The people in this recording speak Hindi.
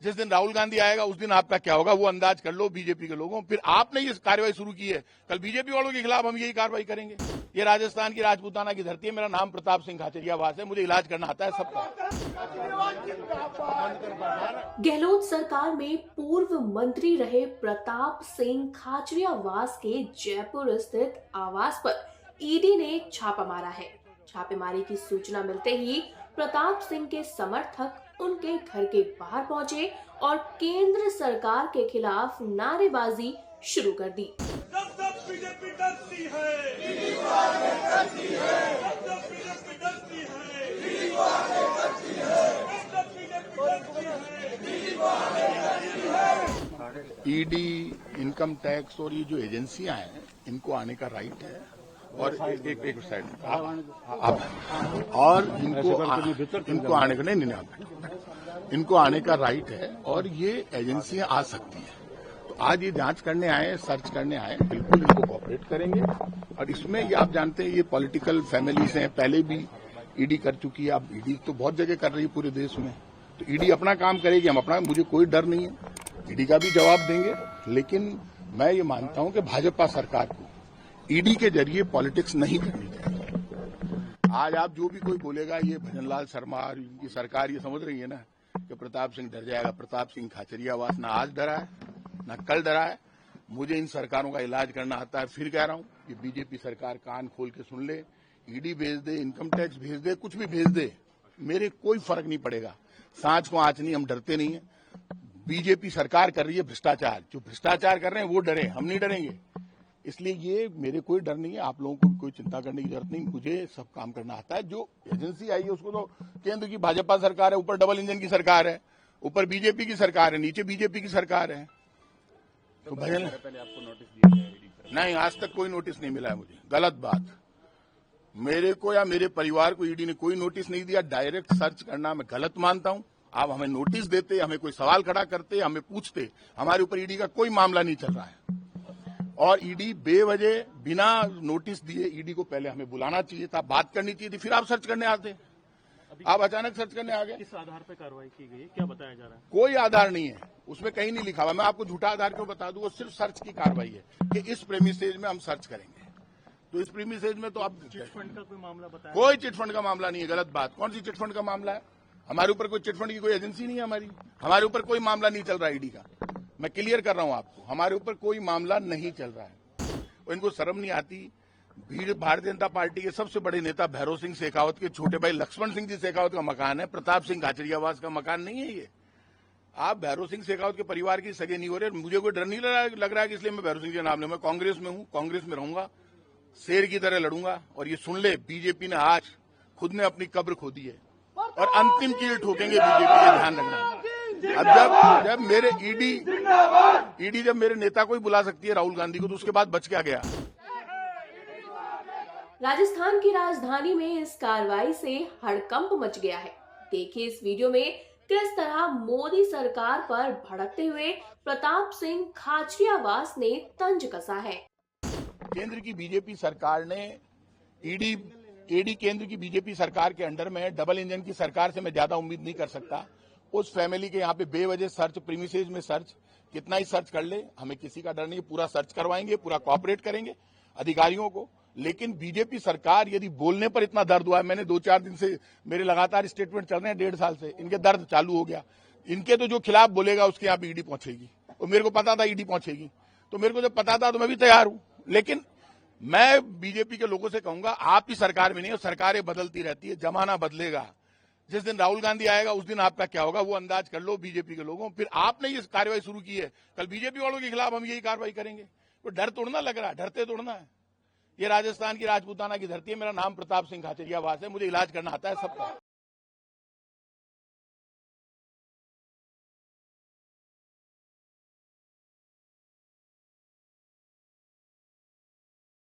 जिस दिन राहुल गांधी आएगा उस दिन आपका क्या होगा वो अंदाज कर लो बीजेपी के लोगों। फिर आपने ये कार्रवाई शुरू की है, कल बीजेपी वालों के खिलाफ हम यही कार्रवाई करेंगे। ये राजस्थान की राजपूताना की धरती है। मेरा नाम प्रताप सिंह खाचरियावास है, मुझे इलाज करना आता है सबका। गहलोत सरकार में पूर्व मंत्री रहे प्रताप सिंह खाचरियावास के जयपुर स्थित आवास पर ईडी ने छापा मारा है। छापेमारी की सूचना मिलते ही प्रताप सिंह के समर्थक उनके घर के बाहर पहुंचे और केंद्र सरकार के खिलाफ नारेबाजी शुरू कर दी। जब बीजेपी डरती है, ईडी, इनकम टैक्स और ये जो एजेंसियां हैं इनको आने का राइट है और एक साइड और इनको आने का नहीं इनको आने का राइट है और ये एजेंसियां आ सकती हैं। तो आज ये जांच करने आए, सर्च करने आए, बिल्कुल इनको कोऑपरेट करेंगे। और इसमें ये आप जानते हैं ये पॉलिटिकल फैमिलीज हैं, पहले भी ईडी कर चुकी है, अब ईडी तो बहुत जगह कर रही है पूरे देश में। तो ईडी अपना काम करेगी, हम अपना, मुझे कोई डर नहीं है, ईडी का भी जवाब देंगे। लेकिन मैं ये मानता हूं कि भाजपा सरकार को ईडी के जरिए पॉलिटिक्स नहीं करनी चाहिए। आज आप जो भी कोई बोलेगा ये भजनलाल शर्मा और इनकी सरकार ये समझ रही है ना कि प्रताप सिंह डर जाएगा। प्रताप सिंह खाचरियावास ना आज डरा है ना कल डरा है। मुझे इन सरकारों का इलाज करना आता है। फिर कह रहा हूं कि बीजेपी सरकार कान खोल के सुन ले, ईडी भेज दे, इनकम टैक्स भेज दे, कुछ भी भेज दे, मेरे कोई फर्क नहीं पड़ेगा। सांच को आंच नहीं, हम डरते नहीं है। बीजेपी सरकार कर रही है भ्रष्टाचार, जो भ्रष्टाचार कर रहे हैं वो डरे, हम नहीं डरेंगे। इसलिए ये मेरे कोई डर नहीं है, आप लोगों को भी कोई चिंता करने की जरूरत नहीं। मुझे सब काम करना आता है। जो एजेंसी आई है उसको तो केंद्र की भाजपा सरकार है, ऊपर डबल इंजन की सरकार है, ऊपर बीजेपी की सरकार है, नीचे बीजेपी की सरकार है। तो भजन पहले आपको नोटिस दिया नहीं, आज तक कोई नोटिस नहीं मिला है मुझे। गलत बात, मेरे को या मेरे परिवार को ईडी ने कोई नोटिस नहीं दिया। डायरेक्ट सर्च करना मैं गलत मानता हूं। आप हमें नोटिस देते, हमें कोई सवाल खड़ा करते, हमें पूछते, हमारे ऊपर ईडी का कोई मामला नहीं चल रहा है। और ईडी बेवजह बिना नोटिस दिए ईडी को पहले हमें बुलाना चाहिए था, बात करनी चाहिए थी, फिर आप सर्च करने आते। आप अचानक सर्च करने आ गए। किस आधार पर कार्रवाई की गई है, क्या बताया जा रहा है? कोई आधार नहीं है, उसमें कहीं नहीं लिखा हुआ। मैं आपको झूठा आधार क्यों बता दूं? वो सिर्फ सर्च की कार्रवाई है कि इस प्रेमिसेज में हम सर्च करेंगे। तो इस प्रेमिसेज में तो आप चिटफंड का कोई मामला बताया? कोई चिटफंड का मामला नहीं है। गलत बात, कौन सी चिटफंड का मामला है? हमारे ऊपर कोई चिटफंड की कोई एजेंसी नहीं है हमारी। हमारे ऊपर कोई मामला नहीं चल रहा है ईडी का। मैं क्लियर कर रहा हूं आपको, हमारे ऊपर कोई मामला नहीं चल रहा है। और इनको शर्म नहीं आती। भारतीय जनता पार्टी के सबसे बड़े नेता भैरव सिंह शेखावत के छोटे भाई लक्ष्मण सिंह जी शेखावत का मकान है, प्रताप सिंह खाचरियावास का मकान नहीं है ये। आप भैरव सिंह शेखावत के परिवार की सगे नहीं हो रहे। मुझे कोई डर नहीं लग रहा है कि इसलिए मैं भैरव सिंह के नाम लूं। मैं कांग्रेस में हूं, कांग्रेस में रहूंगा, शेर की तरह लड़ूंगा। और ये सुन ले, बीजेपी ने आज खुद ने अपनी कब्र खोदी है और अंतिम कील ठोकेंगे बीजेपी के, ध्यान रखना। अब जब मेरे ईडी जब मेरे नेता को ही बुला सकती है राहुल गांधी को, तो उसके बाद बच क्या गया? राजस्थान की राजधानी में इस कार्रवाई से हड़कंप मच गया है। देखिए इस वीडियो में किस तरह मोदी सरकार पर भड़कते हुए प्रताप सिंह खाचरियावास ने तंज कसा है। केंद्र की बीजेपी सरकार ने ईडी केंद्र की बीजेपी सरकार के अंडर में है। डबल इंजन की सरकार से मैं ज्यादा उम्मीद नहीं कर सकता। उस फैमिली के यहाँ पे बेवजह सर्च, प्रीमिसेज में सर्च, कितना ही सर्च कर ले, हमें किसी का डर नहीं। पूरा सर्च करवाएंगे, पूरा कोऑपरेट करेंगे अधिकारियों को। लेकिन बीजेपी सरकार यदि बोलने पर इतना दर्द हुआ है, मैंने 2-4 दिन से मेरे लगातार स्टेटमेंट चल रहे हैं, 1.5 साल से इनके दर्द चालू हो गया। इनके तो जो खिलाफ बोलेगा उसके यहाँ पे ईडी पहुंचेगी। और मेरे को पता था ईडी पहुंचेगी, तो मेरे को जब पता था तो मैं भी तैयार हूं। लेकिन मैं बीजेपी के लोगों से कहूंगा, आप ही सरकार में नहीं हो, सरकारें बदलती रहती है, जमाना बदलेगा। जिस दिन राहुल गांधी आएगा उस दिन आपका क्या होगा वो अंदाज कर लो बीजेपी के लोगों। फिर आपने ये कार्रवाई शुरू की है, कल बीजेपी वालों के खिलाफ हम यही कार्रवाई करेंगे। तो डर तोड़ना लग रहा है, डरते तोड़ना है। ये राजस्थान की राजपूताना की धरती है। मेरा नाम प्रताप सिंह खाचरियावास है, मुझे इलाज करना आता है सबका।